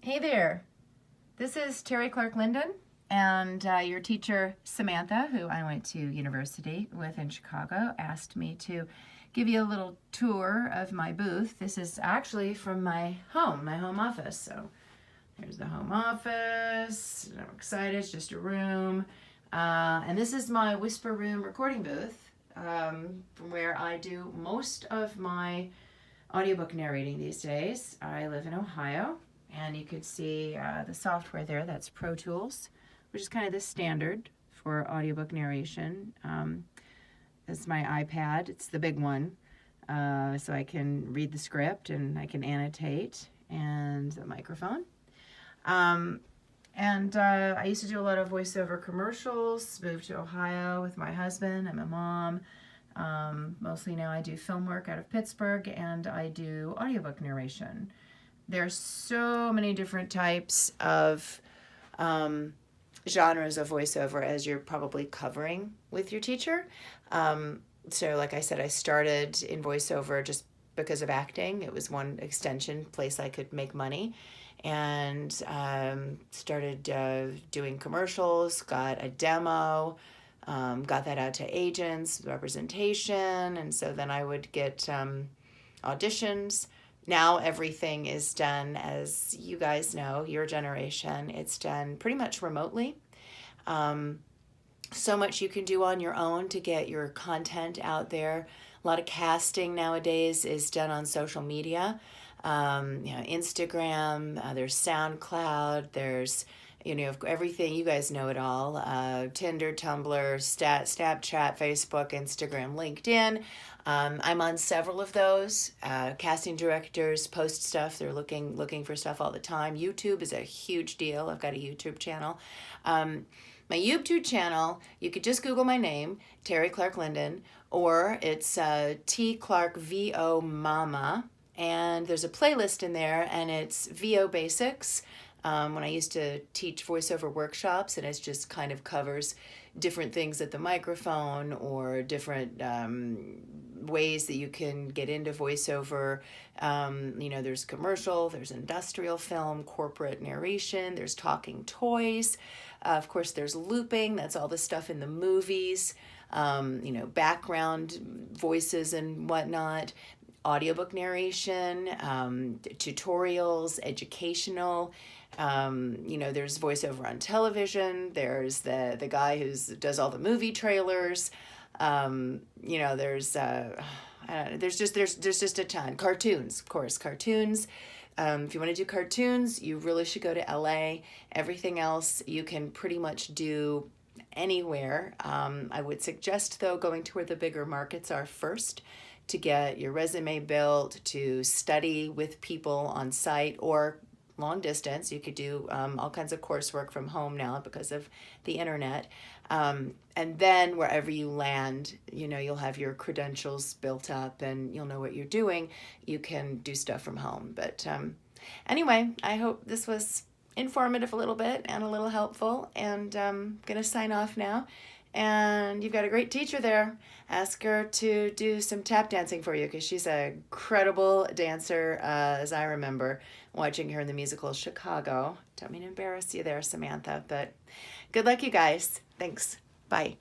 Hey there, this is Teri Clark Linden and your teacher Samantha, who I went to university with in Chicago, asked me to give you a little tour of my booth. This is actually from my home office. So there's the home office. I'm excited, it's just a room. And this is my Whisper Room recording booth from where I do most of my audiobook narrating these days. I live in Ohio. And you could see the software there, that's Pro Tools, which is kind of the standard for audiobook narration. That's my iPad, it's the big one. So I can read the script and I can annotate, and the microphone. I used to do a lot of voiceover commercials, moved to Ohio with my husband. I'm a mom. Mostly now I do film work out of Pittsburgh, and I do audiobook narration. There's so many different types of genres of voiceover, as you're probably covering with your teacher. So like I said, I started in voiceover just because of acting. It was one extension place I could make money, and started doing commercials, got a demo, got that out to agents, representation, and so then I would get auditions. Now everything is done, as you guys know, your generation, it's done pretty much remotely. So much you can do on your own to get your content out there. A lot of casting nowadays is done on social media. Instagram, there's SoundCloud, there's everything, you guys know it all. Tinder, Tumblr, Snapchat, Facebook, Instagram, LinkedIn. I'm on several of those. Casting directors post stuff. They're looking for stuff all the time. YouTube is a huge deal. I've got a YouTube channel. My YouTube channel, you could just Google my name, Teri Clark Linden, or it's T Clark VO Mama, and there's a playlist in there, and it's VO Basics. When I used to teach voiceover workshops, and it just kind of covers different things at the microphone, or different ways that you can get into voiceover. There's commercial, there's industrial film, corporate narration, there's talking toys. Of course, there's looping, that's all the stuff in the movies, background voices and whatnot. Audiobook narration, tutorials, educational. There's voiceover on television. There's the guy does all the movie trailers. There's just a ton. Cartoons, of course, cartoons. If you want to do cartoons, you really should go to LA. Everything else you can pretty much do anywhere. I would suggest, though, going to where the bigger markets are first, to get your resume built, to study with people on site or long distance. You could do all kinds of coursework from home now because of the internet. And then wherever you land, you'll have your credentials built up and you'll know what you're doing. You can do stuff from home. But anyway, I hope this was informative a little bit and a little helpful. And I'm going to sign off now. And you've got a great teacher there. Ask her to do some tap dancing for you, because she's a credible dancer, as I remember watching her in the musical Chicago. Don't mean to embarrass you there, Samantha, but good luck, you guys. Thanks. Bye.